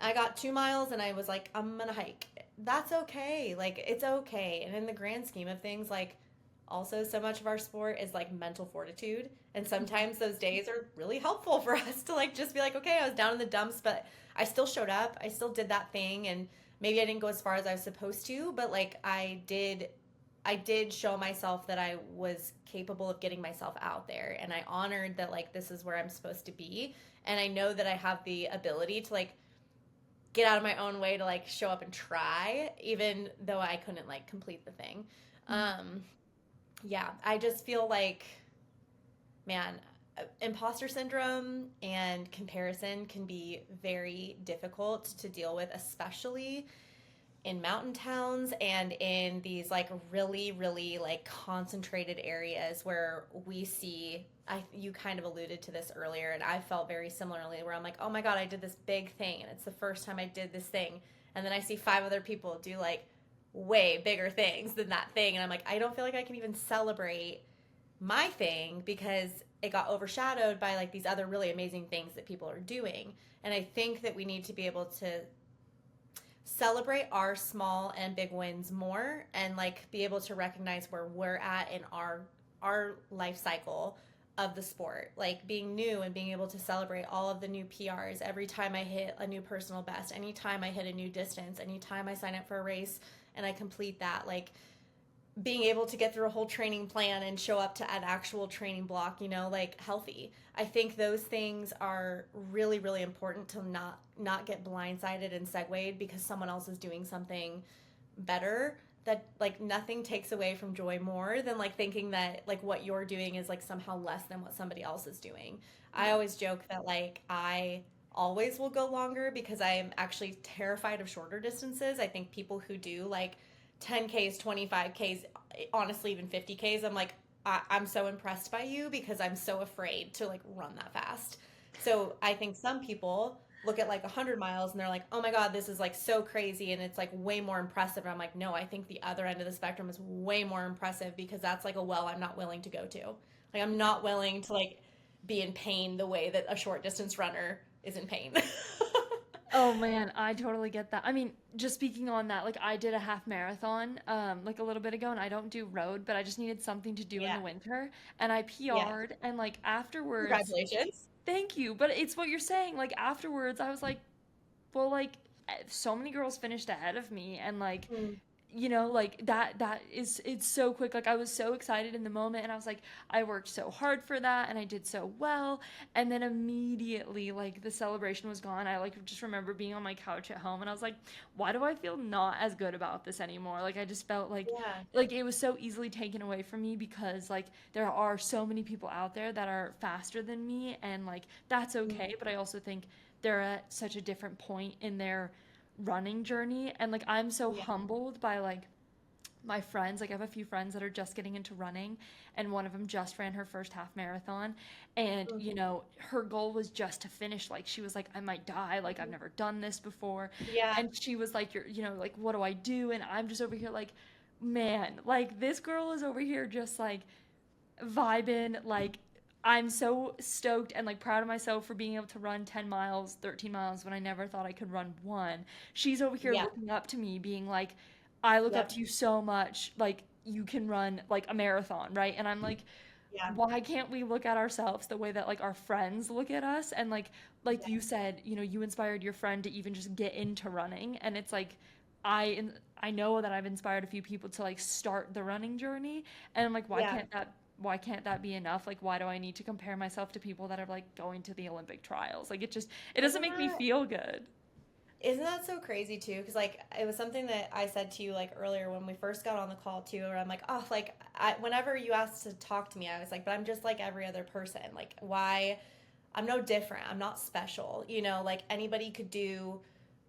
S1: I got 2 miles and I was like, I'm gonna hike. That's okay. Like it's okay. And in the grand scheme of things, like also so much of our sport is like mental fortitude. And sometimes those days are really helpful for us to like just be like, okay, I was down in the dumps, but I still showed up. I still did that thing, and maybe I didn't go as far as I was supposed to, but like I did show myself that I was capable of getting myself out there, and I honored that like this is where I'm supposed to be, and I know that I have the ability to like get out of my own way to like show up and try even though I couldn't like complete the thing. Yeah, I just feel like, man, imposter syndrome and comparison can be very difficult to deal with, especially in mountain towns and in these like really really like concentrated areas where we see, you kind of alluded to this earlier, and I felt very similarly, where I'm like, oh my god, I did this big thing and it's the first time I did this thing, and then I see 5 other people do like way bigger things than that thing, and I'm like, I don't feel like I can even celebrate my thing because it got overshadowed by like these other really amazing things that people are doing. And I think that we need to be able to celebrate our small and big wins more, and like be able to recognize where we're at in our life cycle of the sport, like being new and being able to celebrate all of the new PRs every time I hit a new personal best, anytime I hit a new distance, anytime I sign up for a race and I complete that, like being able to get through a whole training plan and show up to an actual training block, like healthy. I think those things are really, really important to not get blindsided and segued because someone else is doing something better. That like nothing takes away from joy more than like thinking that like what you're doing is like somehow less than what somebody else is doing. I always joke that like I always will go longer because I am actually terrified of shorter distances. I think people who do like 10Ks, 25Ks, honestly, even 50Ks, I'm like, I'm so impressed by you because I'm so afraid to like run that fast. So I think some people look at like 100 miles and they're like, oh my God, this is like so crazy and it's like way more impressive. And I'm like, no, I think the other end of the spectrum is way more impressive because that's like a well I'm not willing to go to. Like, I'm not willing to like be in pain the way that a short distance runner is in pain.
S2: Oh man, I totally get that. I mean, just speaking on that, like I did a half marathon like a little bit ago, and I don't do road, but I just needed something to do in
S1: Yeah.
S2: the winter, and I
S1: Yeah.
S2: PR'd, and like afterwards,
S1: Congratulations.
S2: thank you, but it's what you're saying, like afterwards I was like, well, like so many girls finished ahead of me, and like
S1: Mm.
S2: like that is, it's so quick. Like I was so excited in the moment, and I was like, I worked so hard for that and I did so well, and then immediately like the celebration was gone. I like just remember being on my couch at home, and I was like, why do I feel not as good about this anymore? Like I just felt
S1: Yeah.
S2: like it was so easily taken away from me because like there are so many people out there that are faster than me, and like that's
S1: Mm.
S2: okay, but I also think they're at such a different point in their running journey, and like I'm so
S1: Yeah.
S2: humbled by like my friends. Like I have a few friends that are just getting into running, and one of them just ran her first half marathon, and
S1: Mhm.
S2: her goal was just to finish. Like she was like, I might die, like I've never done this before,
S1: Yeah.
S2: and she was like, you're like, what do I do? And I'm just over here like, man, like this girl is over here just like vibing. Like I'm so stoked and like proud of myself for being able to run 10 miles, 13 miles when I never thought I could run one. She's over here
S1: Yeah.
S2: looking up to me being like, I look up
S1: Yep.
S2: to you so much, like you can run like a marathon, right? And I'm like,
S1: Yeah.
S2: why can't we look at ourselves the way that like our friends look at us? And like
S1: Yeah.
S2: you said, you inspired your friend to even just get into running, and it's like I know that I've inspired a few people to like start the running journey, and I'm like,
S1: Yeah.
S2: why can't that be enough? Like, why do I need to compare myself to people that are like going to the Olympic trials? Like, it doesn't
S1: Isn't
S2: make me
S1: that
S2: feel good.
S1: isn't that so crazy too? Because like it was something that I said to you like earlier when we first got on the call too, where I'm like, oh, like whenever you asked to talk to me, I was like, but I'm just like every other person. Like, why? I'm no different. I'm not special. Like anybody could do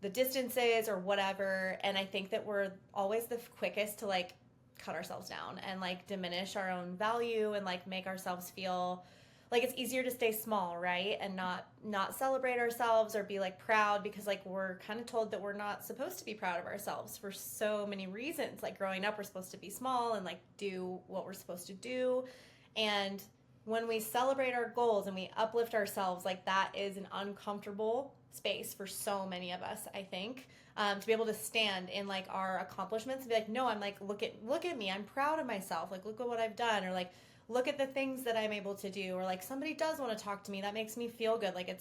S1: the distances or whatever. And I think that we're always the quickest to like cut ourselves down and like diminish our own value and like make ourselves feel like it's easier to stay small, right? And not celebrate ourselves or be like proud because like we're kind of told that we're not supposed to be proud of ourselves for so many reasons. Like growing up, we're supposed to be small and like do what we're supposed to do. And when we celebrate our goals and we uplift ourselves, like that is an uncomfortable space for so many of us, I think. To be able to stand in like our accomplishments and be like, no, I'm like, look at me, I'm proud of myself. Like, look at what I've done, or like, look at the things that I'm able to do, or like somebody does want to talk to me, that makes me feel good. Like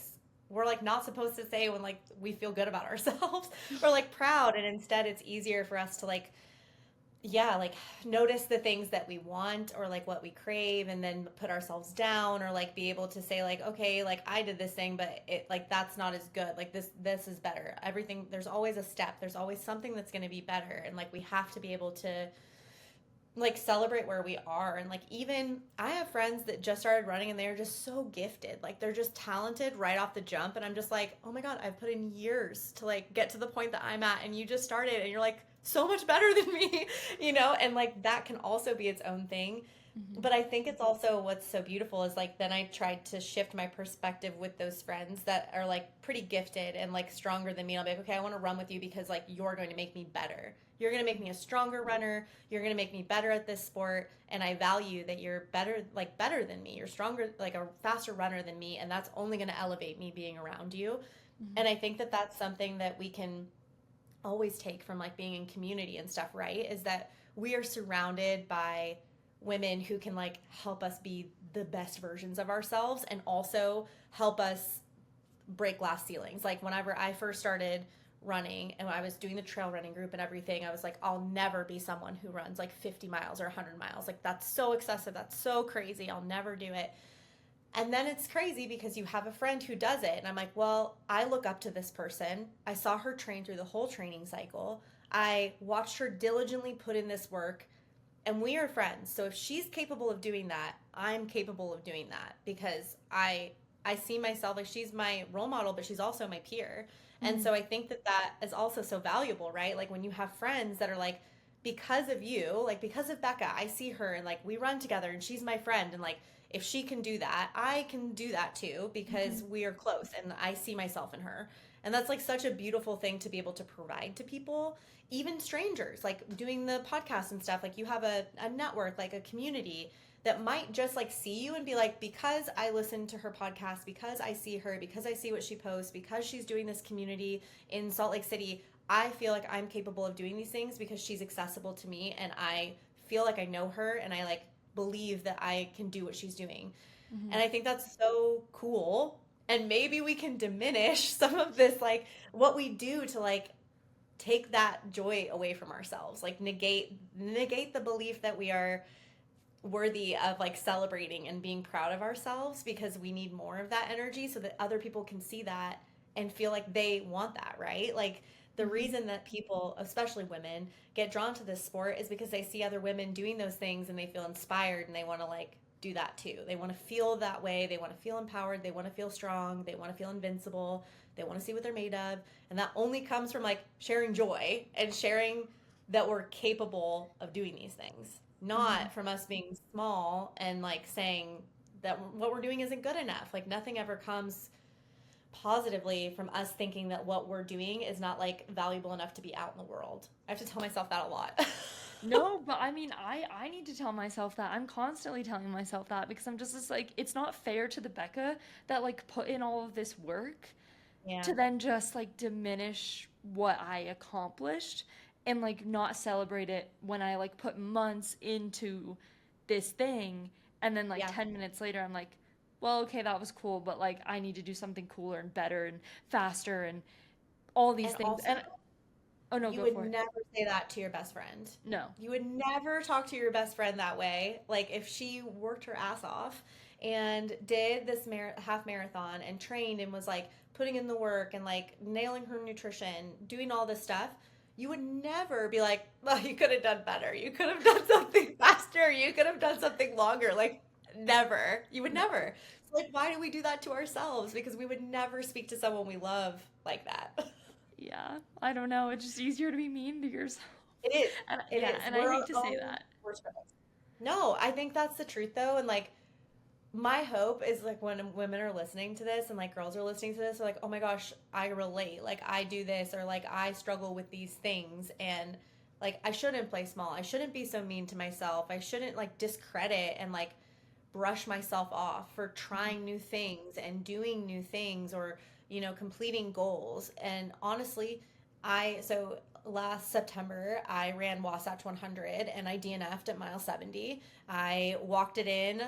S1: we're like not supposed to say when like we feel good about ourselves or like proud, and instead it's easier for us to like yeah, like notice the things that we want or like what we crave and then put ourselves down or like be able to say like okay, like I did this thing but it like that's not as good. Like this is better. Everything there's always a step. There's always something that's going to be better and like we have to be able to like celebrate where we are. And like even I have friends that just started running and they're just so gifted, like they're just talented right off the jump, and I'm just like, oh my god, I've put in years to like get to the point that I'm at, and you just started and you're like so much better than me. And like that can also be its own thing.
S2: Hmm.
S1: But I think it's also what's so beautiful is like then I tried to shift my perspective with those friends that are like pretty gifted and like stronger than me. I'll be like, okay, I want to run with you because like you're going to make me better. You're going to make me a stronger runner. You're going to make me better at this sport, and I value that you're better than me. You're stronger, like a faster runner than me, and that's only going to elevate me being around you.
S2: Hmm.
S1: And I think that that's something that we can always take from like being in community and stuff, right? Is that we are surrounded by women who can like help us be the best versions of ourselves and also help us break glass ceilings. Like whenever I first started running and I was doing the trail running group and everything, I was like, I'll never be someone who runs like 50 miles or 100 miles. Like that's so excessive. That's so crazy. I'll never do it. And then it's crazy because you have a friend who does it. And I'm like, well, I look up to this person. I saw her train through the whole training cycle. I watched her diligently put in this work, and we are friends. So if she's capable of doing that, I'm capable of doing that because I see myself like she's my role model, but she's also my peer. And
S2: Hmm.
S1: so I think that that is also so valuable, right? Like when you have friends that are like, because of you, like because of Becca, I see her and like we run together and she's my friend. And like if she can do that, I can do that too because
S2: Hmm.
S1: we are close and I see myself in her. And that's like such a beautiful thing to be able to provide to people, even strangers, like doing the podcast and stuff. Like you have a network, like a community that might just like see you and be like, because I listen to her podcast, because I see her, because I see what she posts, because she's doing this community in Salt Lake City, I feel like I'm capable of doing these things because she's accessible to me and I feel like I know her and I like believe that I can do what she's doing.
S2: Hmm.
S1: And I think that's so cool. And maybe we can diminish some of this, like what we do to like take that joy away from ourselves, like negate the belief that we are worthy of like celebrating and being proud of ourselves because we need more of that energy so that other people can see that and feel like they want that, right? Like the
S2: Hmm.
S1: reason that people, especially women, get drawn to this sport is because they see other women doing those things and they feel inspired and they want to like do that too. They want to feel that way. They want to feel empowered. They want to feel strong. They want to feel invincible. They want to see what they're made of. And that only comes from like sharing joy and sharing that we're capable of doing these things,
S2: Hmm.
S1: not from us being small and like saying that what we're doing isn't good enough. Like nothing ever comes positively from us thinking that what we're doing is not like valuable enough to be out in the world. I have to tell myself that a lot.
S2: No, but I mean, I need to tell myself that. I'm constantly telling myself that because I'm just like, it's not fair to the Becca that like put in all of this work
S1: Yeah.
S2: to then just like diminish what I accomplished and like not celebrate it when I like put months into this thing, and then like
S1: Yeah.
S2: 10 minutes later I'm like, well, okay, that was cool, but like I need to do something cooler and better and faster and all these
S1: And
S2: things.
S1: also,
S2: And Oh no,
S1: You
S2: go
S1: would
S2: for it.
S1: never say that to your best friend.
S2: No.
S1: You would never talk to your best friend that way. Like if she worked her ass off and did this half marathon and trained and was like putting in the work and like nailing her nutrition, doing all this stuff, you would never be like, well, you could have done better. You could have done something faster. You could have done something longer. Like, never. You would
S2: No.
S1: never. So, like, why do we do that to ourselves? Because we would never speak to someone we love like that.
S2: Yeah, I don't know. It's just easier to be mean to yourself.
S1: It is.
S2: And
S1: It
S2: yeah,
S1: is.
S2: and I
S1: We're
S2: hate
S1: our
S2: to say
S1: own
S2: that.
S1: worst critics. No, I think that's the truth, though. And, like, my hope is like when women are listening to this and like girls are listening to this, they're like, oh my gosh, I relate. Like I do this or like I struggle with these things and like I shouldn't play small. I shouldn't be so mean to myself. I shouldn't like discredit and like brush myself off for trying new things and doing new things or, completing goals. And honestly, so last September, I ran Wasatch 100 and I DNF'd at mile 70. I walked it in.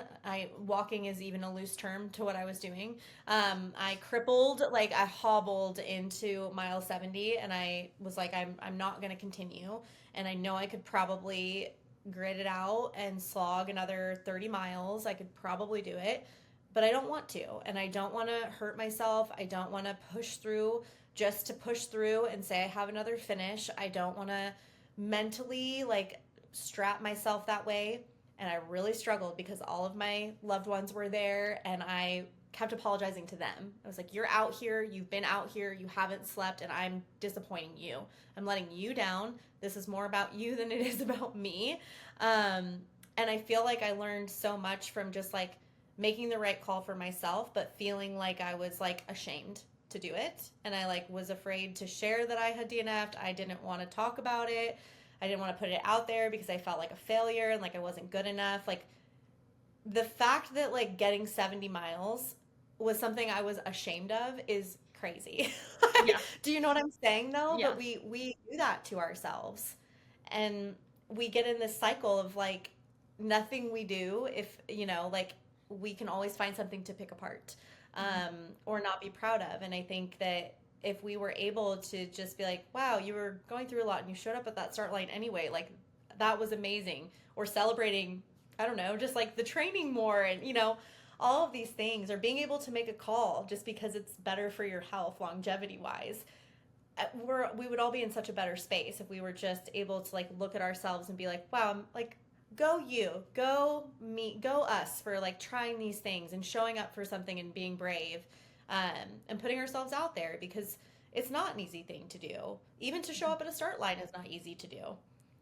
S1: Walking is even a loose term to what I was doing. I crippled, like I hobbled into mile 70 and I was like, I'm not going to continue. And I know I could probably grit it out and slog another 30 miles. I could probably do it, but I don't want to. And I don't want to hurt myself. I don't want to push through just to push through and say I have another finish. I don't want to mentally like strap myself that way. And I really struggled because all of my loved ones were there and I kept apologizing to them. I was like, you're out here, you've been out here, you haven't slept, and I'm disappointing you. I'm letting you down. This is more about you than it is about me. And I feel like I learned so much from just like making the right call for myself, but feeling like I was like ashamed to do it. And I like was afraid to share that I had DNF'd. I didn't want to talk about it. I didn't want to put it out there because I felt like a failure and like I wasn't good enough. Like the fact that like getting 70 miles was something I was ashamed of is crazy.
S2: Yeah.
S1: Do you know what I'm saying though?
S2: Yeah.
S1: But we do that to ourselves. And we get in this cycle of like nothing we do if, like we can always find something to pick apart or not be proud of. And I think that if we were able to just be like, wow, you were going through a lot and you showed up at that start line anyway, like that was amazing. Or celebrating, I don't know, just like the training more and, all of these things or being able to make a call just because it's better for your health longevity wise. We would all be in such a better space if we were just able to like look at ourselves and be like, wow, I'm like, go you, go me, go us for like trying these things and showing up for something and being brave and putting ourselves out there because it's not an easy thing to do. Even to show up at a start line is not easy to do.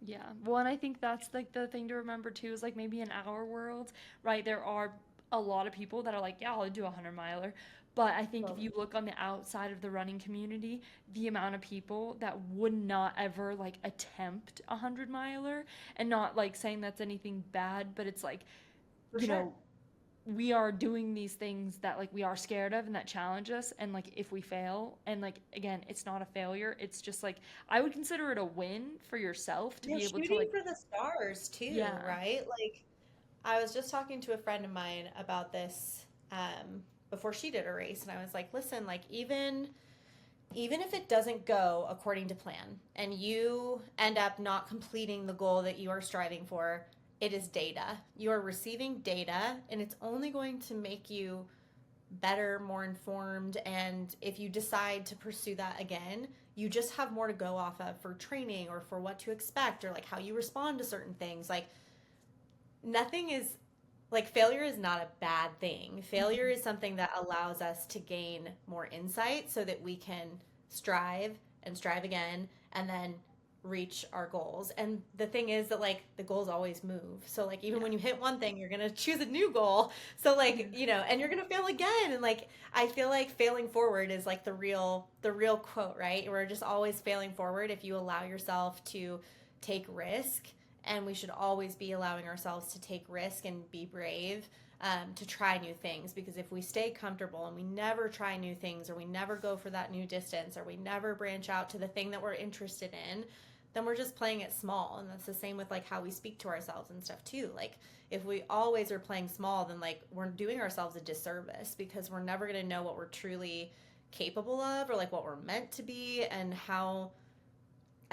S2: Yeah. Well, and I think that's like the thing to remember too is like maybe in our world, right? There are a lot of people that are like, yeah, I'll do a 100 miler. But I think if you look on the outside of the running community, the amount of people that would not ever like attempt a 100 miler and not like saying that's anything bad, but it's like,
S1: For
S2: you
S1: sure.
S2: know, we are doing these things that like we are scared of and that challenge us and like if we fail and like again it's not a failure, it's just like I would consider it a win for yourself to
S1: You're
S2: be able to
S1: shooting
S2: like
S1: for the stars too,
S2: yeah.
S1: right? Like I was just talking to a friend of mine about this before she did a race, and I was like, listen, like even if it doesn't go according to plan and you end up not completing the goal that you are striving for, it is data. You are receiving data, and it's only going to make you better, more informed, and if you decide to pursue that again, you just have more to go off of for training or for what to expect or like how you respond to certain things. Like nothing is like failure is not a bad thing. Failure is something that allows us to gain more insight so that we can strive and strive again and then reach our goals. And the thing is that like the goals always move. So like even
S2: Yeah.
S1: when you hit one thing, you're going to choose a new goal. So like, and you're going to fail again. And like I feel like failing forward is like the real quote, right? We're just always failing forward if you allow yourself to take risk, and we should always be allowing ourselves to take risk and be brave to try new things, because if we stay comfortable and we never try new things or we never go for that new distance or we never branch out to the thing that we're interested in, then we're just playing it small. And that's the same with like how we speak to ourselves and stuff too. Like if we always are playing small, then like we're doing ourselves a disservice because we're never going to know what we're truly capable of or like what we're meant to be and how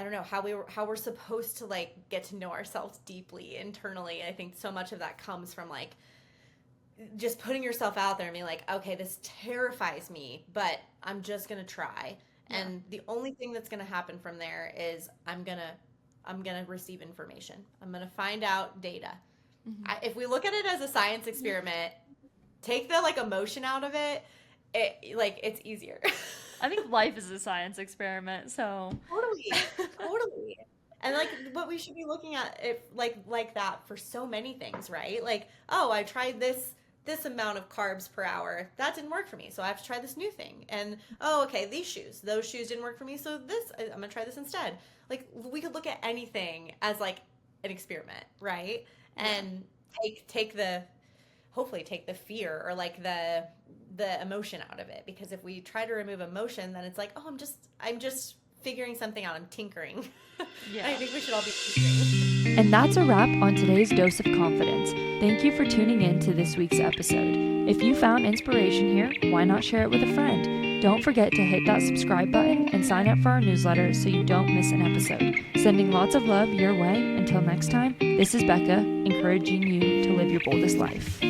S1: I don't know, how we're supposed to like get to know ourselves deeply internally. I think so much of that comes from like just putting yourself out there and being like, okay, this terrifies me, but I'm just gonna try.
S2: Yeah.
S1: And the only thing that's gonna happen from there is I'm gonna receive information. I'm gonna find out data. If we look at it as a science experiment, take the like emotion out of it, it's easier.
S2: I think life is a science experiment, so
S1: Totally. And like what we should be looking at it like that for so many things, right? Like, oh, I tried this amount of carbs per hour. That didn't work for me. So I have to try this new thing. And oh, okay, those shoes didn't work for me. So I'm going to try this instead. Like we could look at anything as like an experiment, right? And hopefully take the fear or like the emotion out of it, because if we try to remove emotion, then it's like, oh, I'm just figuring something out. I'm tinkering.
S2: Yeah.
S1: I think we should all be tinkering.
S2: And that's a wrap on today's Dose of Confidence. Thank you for tuning in to this week's episode. If you found inspiration here, why not share it with a friend? Don't forget to hit that subscribe button and sign up for our newsletter so you don't miss an episode. Sending lots of love your way. Until next time, this is Becca, encouraging you to live your boldest life.